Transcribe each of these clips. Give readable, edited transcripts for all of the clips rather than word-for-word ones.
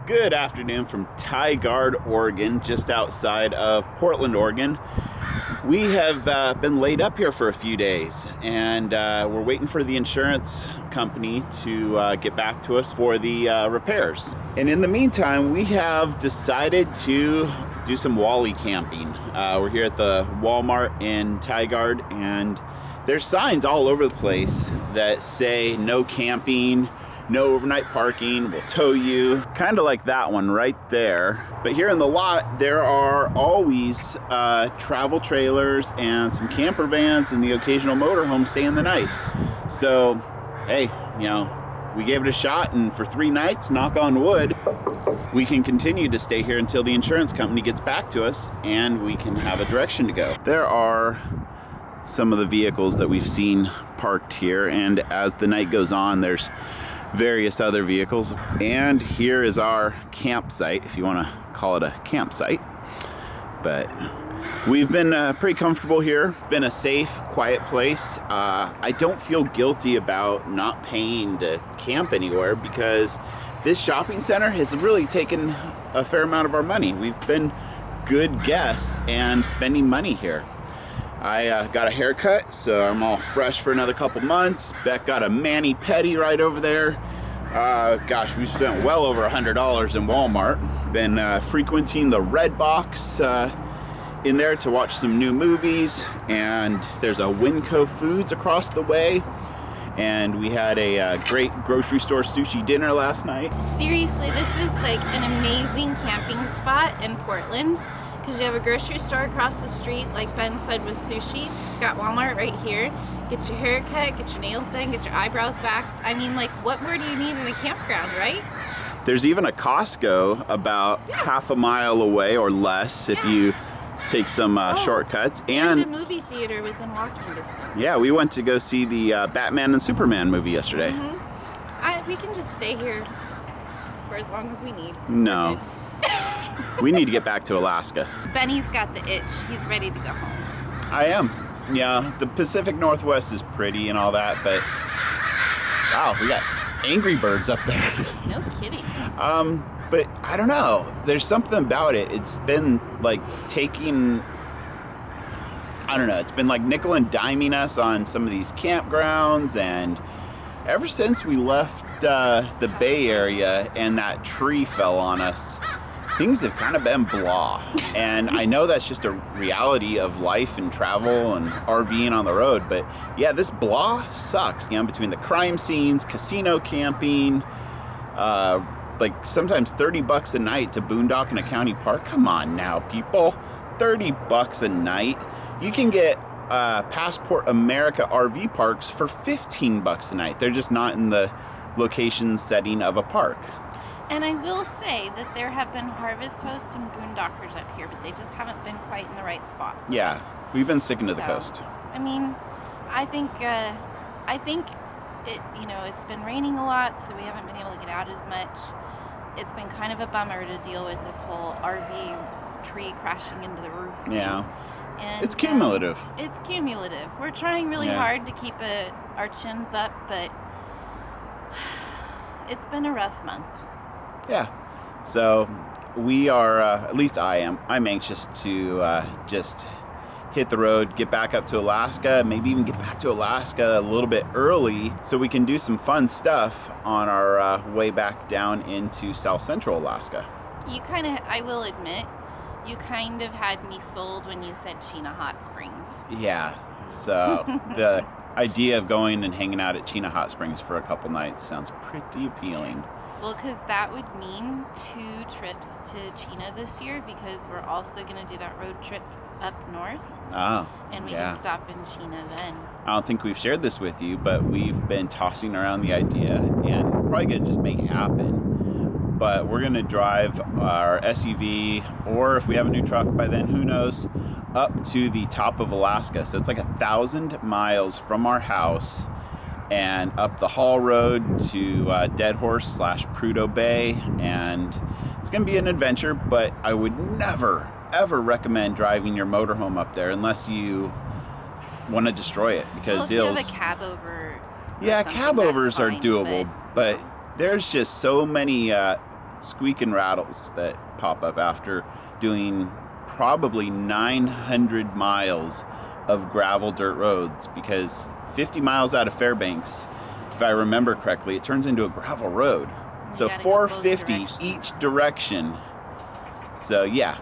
Good afternoon from Tigard, Oregon, just outside of Portland, Oregon. We have been laid up here for a few days, and we're waiting for the insurance company to get back to us for the repairs. And in the meantime, we have decided to do some Wally camping. We're here at the Walmart in Tigard, and there's signs all over the place that say no camping, no overnight parking, we'll tow you. Kind of like that one right there. But here in the lot, there are always travel trailers and some camper vans and the occasional motorhome staying the night. So, hey, you know, we gave it a shot, and for 3 nights, knock on wood, we can continue to stay here until the insurance company gets back to us and we can have a direction to go. There are some of the vehicles that we've seen parked here, and as the night goes on, there's various other vehicles. And here is our campsite, if you want to call it a campsite. But we've been pretty comfortable here. It's been a safe, quiet place. I don't feel guilty about not paying to camp anywhere because this shopping center has really taken a fair amount of our money. We've been good guests and spending money here. I got a haircut, so I'm all fresh for another couple months. Beck got a mani-pedi right over there. Gosh, we spent well over $100 in Walmart. Been frequenting the Red Box in there to watch some new movies. And there's a Winco Foods across the way. And we had a great grocery store sushi dinner last night. Seriously, this is like an amazing camping spot in Portland. Because you have a grocery store across the street, like Ben said, with sushi. Got Walmart right here. Get your hair cut, get your nails done, get your eyebrows waxed. I mean, like, what more do you need in a campground, right? There's even a Costco about half a mile away or less if you take some shortcuts. And a movie theater within walking distance. Yeah, we went to go see the Batman and Superman movie yesterday. Mm-hmm. We can just stay here for as long as we need. No. We need to get back to Alaska. Benny's got the itch. He's ready to go home. I am. Yeah, the Pacific Northwest is pretty and all that, but wow, we got angry birds up there. No kidding. But I don't know. There's something about it. It's been like taking, I don't know, it's been like nickel and diming us on some of these campgrounds, and ever since we left the Bay Area and that tree fell on us, things have kind of been blah. And I know that's just a reality of life and travel and RVing on the road, but yeah, this blah sucks. You know, between the crime scenes, casino camping, like sometimes $30 a night to boondock in a county park. Come on now, people. $30 a night. You can get Passport America RV parks for $15 a night. They're just not in the location setting of a park. And I will say that there have been Harvest Host and Boondockers up here, but they just haven't been quite in the right spot for us. We've been sticking to the coast. I mean, I think it, you know, it's been raining a lot, so we haven't been able to get out as much. It's been kind of a bummer to deal with this whole RV tree crashing into the roof. Yeah. And, it's cumulative. It's cumulative. We're trying really hard to keep our chins up, but it's been a rough month. Yeah, so we are, at least I am, I'm anxious to just hit the road, get back up to Alaska, maybe even get back to Alaska a little bit early so we can do some fun stuff on our way back down into South Central Alaska. You kind of, I will admit, you kind of had me sold when you said Chena Hot Springs. Yeah, so the idea of going and hanging out at Chena Hot Springs for a couple nights sounds pretty appealing. Well, because that would mean 2 trips to Chena this year, because we're also going to do that road trip up north. Oh, and we can stop in Chena then. I don't think we've shared this with you, but we've been tossing around the idea, and we're probably going to just make it happen. But we're going to drive our SUV, or if we have a new truck by then, who knows, up to the top of Alaska. So it's like 1,000 miles from our house and up the Hall Road to Dead Horse / Prudhoe Bay, and it's going to be an adventure, but I would never, ever recommend driving your motorhome up there unless you want to destroy it, because well, if you have a cab over. Yeah, cab overs are doable, but there's just so many squeaking rattles that pop up after doing probably 900 miles of gravel dirt roads, because 50 miles out of Fairbanks, if I remember correctly, it turns into a gravel road. So 450 each direction. So yeah,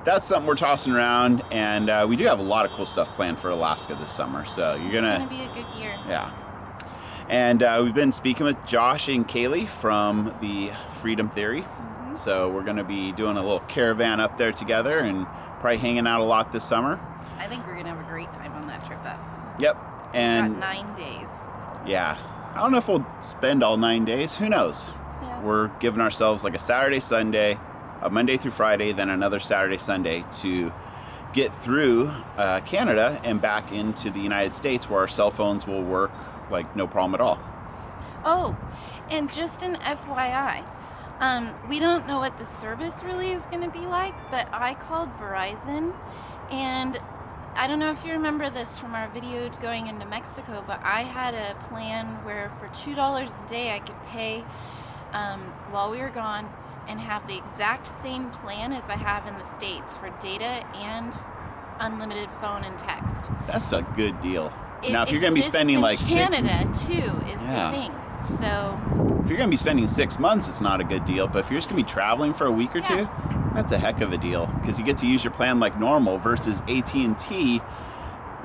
that's something we're tossing around, and we do have a lot of cool stuff planned for Alaska this summer. So it's gonna be a good year. Yeah. And we've been speaking with Josh and Kaylee from the Freedom Theory. Mm-hmm. So we're going to be doing a little caravan up there together and probably hanging out a lot this summer. I think we're going to have a great time on that trip up. Yep. And we've got 9 days. Yeah. I don't know if we'll spend all 9 days. Who knows? Yeah. We're giving ourselves like a Saturday, Sunday, a Monday through Friday, then another Saturday, Sunday to get through Canada and back into the United States, where our cell phones will work like no problem at all. Oh, and just an FYI, we don't know what the service really is going to be like, but I called Verizon, and I don't know if you remember this from our video going into Mexico, but I had a plan where for $2 a day I could pay while we were gone and have the exact same plan as I have in the States for data and unlimited phone and text. That's a good deal. It now, if you're going to be spending like Canada too is the thing. So if you're going to be spending 6 months, it's not a good deal. But if you're just going to be traveling for a week or two, that's a heck of a deal, because you get to use your plan like normal. Versus AT&T,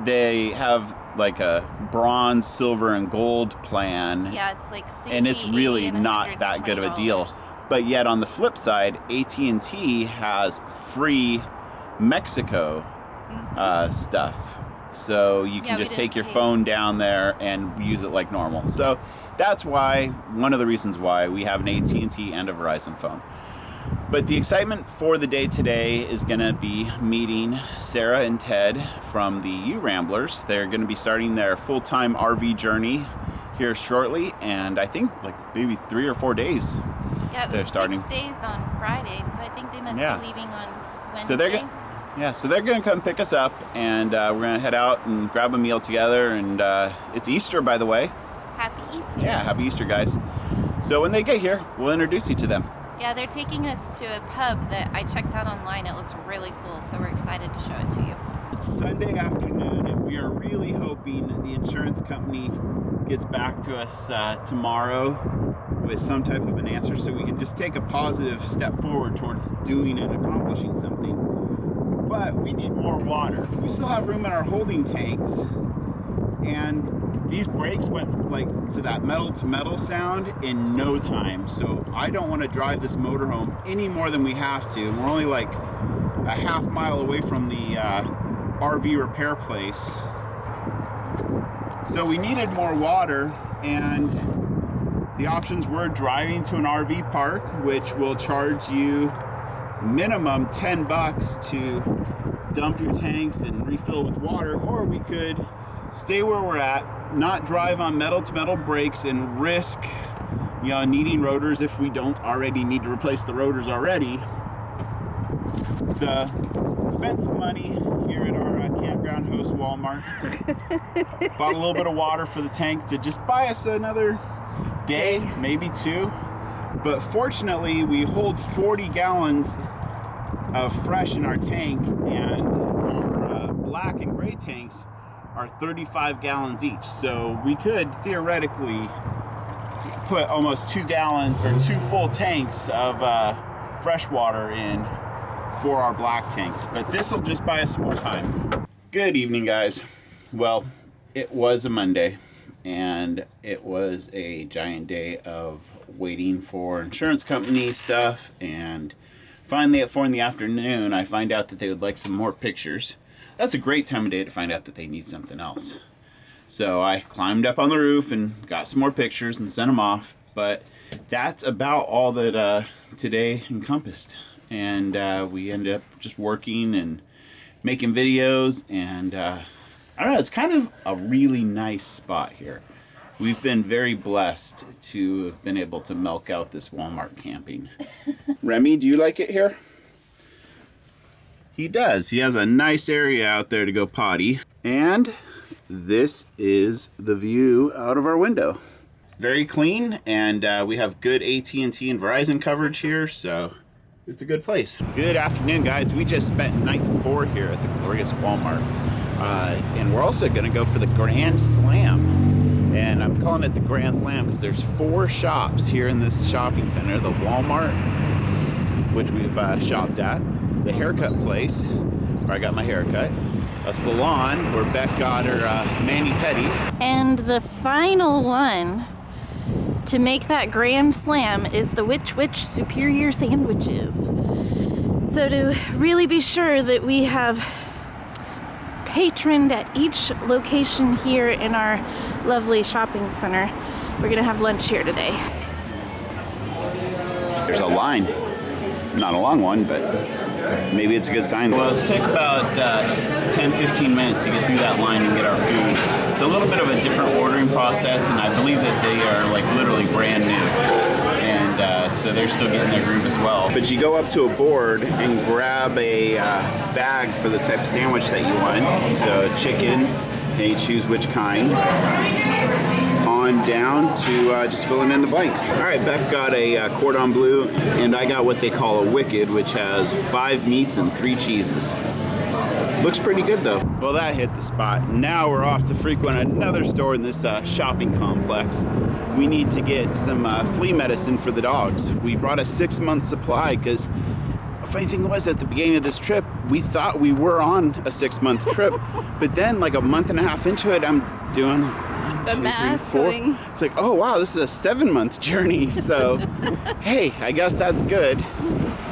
they have like a bronze, silver, and gold plan. Yeah, it's like 60, and it's really 80, not that good of a deal. But yet on the flip side, AT&T has free Mexico stuff. So you can just take your phone down there and use it like normal. So that's why, one of the reasons why we have an AT&T and a Verizon phone. But the excitement for the day today is going to be meeting Sarah and Ted from the U Ramblers. They're going to be starting their full-time RV journey here shortly, and I think like maybe 3 or 4 days. Yeah, it was 6 days on Friday, so I think they must be leaving on Wednesday. So they're going to come pick us up, and we're going to head out and grab a meal together. And it's Easter, by the way. Happy Easter. Yeah, happy Easter, guys. So when they get here, we'll introduce you to them. Yeah, they're taking us to a pub that I checked out online. It looks really cool, so we're excited to show it to you. It's Sunday afternoon, and we are really hoping the insurance company gets back to us tomorrow with some type of an answer, so we can just take a positive step forward towards doing and accomplishing something. But we need more water. We still have room in our holding tanks, and these brakes went like to that metal to metal sound in no time. So I don't want to drive this motorhome any more than we have to. We're only like a half mile away from the RV repair place. So we needed more water, and the options were driving to an RV park, which will charge you minimum $10 to dump your tanks and refill with water, or we could stay where we're at, not drive on metal to metal brakes and risk needing rotors if we don't already need to replace the rotors already. So spent some money here at our campground host Walmart. Bought a little bit of water for the tank to just buy us another day, maybe 2. But fortunately, we hold 40 gallons of fresh in our tank, and our black and gray tanks are 35 gallons each. So we could theoretically put almost 2 full tanks of fresh water in for our black tanks. But this will just buy us some more time. Good evening, guys. Well, it was a Monday, and it was a giant day of waiting for insurance company stuff, and finally at 4 in the afternoon I find out that they would like some more pictures. That's a great time of day to find out that they need something else. So I climbed up on the roof and got some more pictures and sent them off, but that's about all that today encompassed. And we ended up just working and making videos, and I don't know, it's kind of a really nice spot here. We've been very blessed to have been able to milk out this Walmart camping. Remy, do you like it here? He does. He has a nice area out there to go potty. And this is the view out of our window. very clean, and we have good AT&T and Verizon coverage here, so it's a good place. Good afternoon, guys. We just spent night 4 here at the glorious Walmart, and we're also going to go for the Grand Slam. And I'm calling it the Grand Slam because there's 4 shops here in this shopping center. The Walmart, which we've shopped at, the haircut place, where I got my haircut, a salon where Beck got her mani-pedi, and the final one to make that Grand Slam is the Which Superior Sandwiches. So to really be sure that we have patroned at each location here in our lovely shopping center, we're gonna have lunch here today. there's a line. Not a long one, but maybe it's a good sign. Well, it took about 10-15 minutes to get through that line and get our food. It's a little bit of a different ordering process, and I believe that they are like literally brand new. And so they're still getting their groove as well. But you go up to a board and grab a bag for the type of sandwich that you want. So chicken, and you choose which kind. On down to just filling in the blanks. All right, Beck got a cordon bleu, and I got what they call a wicked, which has 5 meats and 3 cheeses. Looks pretty good though. Well, that hit the spot. Now we're off to frequent another store in this shopping complex. We need to get some flea medicine for the dogs. We brought a 6-month supply because the funny thing was, at the beginning of this trip, we thought we were on a 6-month trip, but then like a month and a half into it, I'm doing 1, 2, 3, 4. It's like, oh wow, this is a 7-month journey. So, hey, I guess that's good.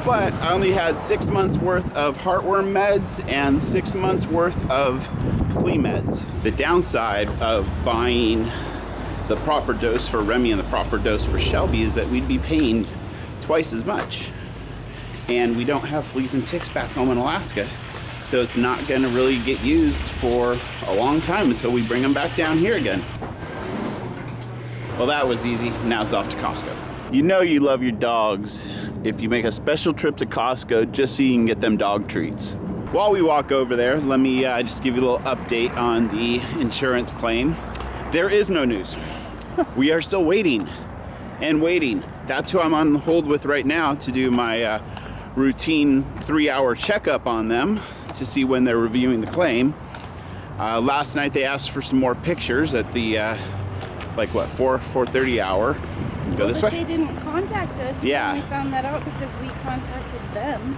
But I only had 6 months worth of heartworm meds and 6 months worth of flea meds. The downside of buying the proper dose for Remy and the proper dose for Shelby is that we'd be paying twice as much. And we don't have fleas and ticks back home in Alaska. So it's not gonna really get used for a long time until we bring them back down here again. Well, that was easy. Now it's off to Costco. You know you love your dogs if you make a special trip to Costco just so you can get them dog treats. While we walk over there, let me just give you a little update on the insurance claim. There is no news. We are still waiting and waiting. That's who I'm on hold with right now to do my routine 3-hour checkup on them to see when they're reviewing the claim. Last night they asked for some more pictures at the 4:30 hour. Go this way. They didn't contact us. Yeah. We only found that out because we contacted them.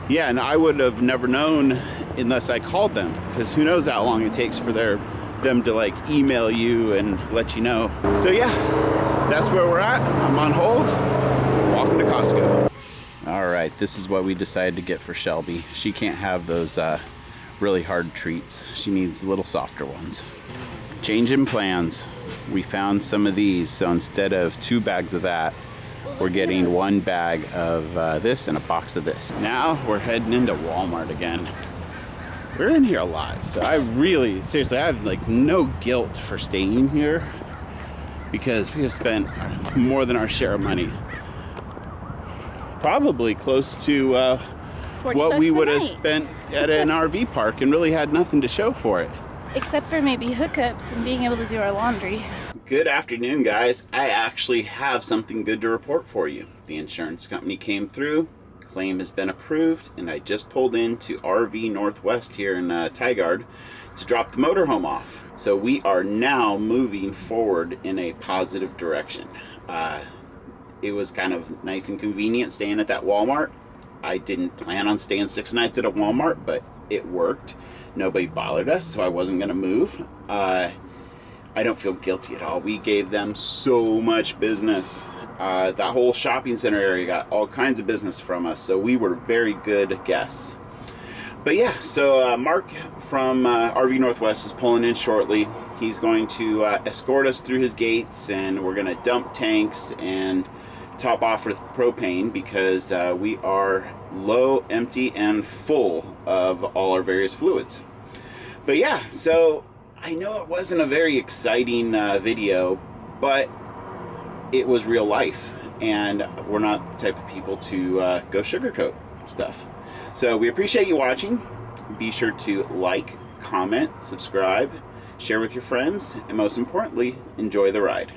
Yeah, and I would have never known unless I called them, because who knows how long it takes for them to like email you and let you know. So yeah, that's where we're at. I'm on hold, walking to Costco. All right, this is what we decided to get for Shelby. She can't have those really hard treats. She needs little softer ones. Changing plans. We found some of these, so instead of 2 bags of that, we're getting 1 bag of this and a box of this. Now we're heading into Walmart again. We're in here a lot, so seriously, I have like no guilt for staying here because we have spent more than our share of money. Probably close to what we would have spent at an RV park and really had nothing to show for it. Except for maybe hookups and being able to do our laundry. Good afternoon, guys. I actually have something good to report for you. The insurance company came through, claim has been approved, and I just pulled into RV Northwest here in Tigard to drop the motorhome off. So we are now moving forward in a positive direction. It was kind of nice and convenient staying at that Walmart. I didn't plan on staying 6 nights at a Walmart, but it worked. Nobody bothered us, so I wasn't gonna move. I don't feel guilty at all. We gave them so much business. That whole shopping center area got all kinds of business from us, so we were very good guests. But yeah, so Mark from RV Northwest is pulling in shortly. He's going to escort us through his gates, and we're gonna dump tanks and top off with propane because we are low, empty, and full of all our various fluids. But yeah, so I know it wasn't a very exciting video, but it was real life, and we're not the type of people to go sugarcoat stuff. So we appreciate you watching. Be sure to like, comment, subscribe, share with your friends, and most importantly, enjoy the ride.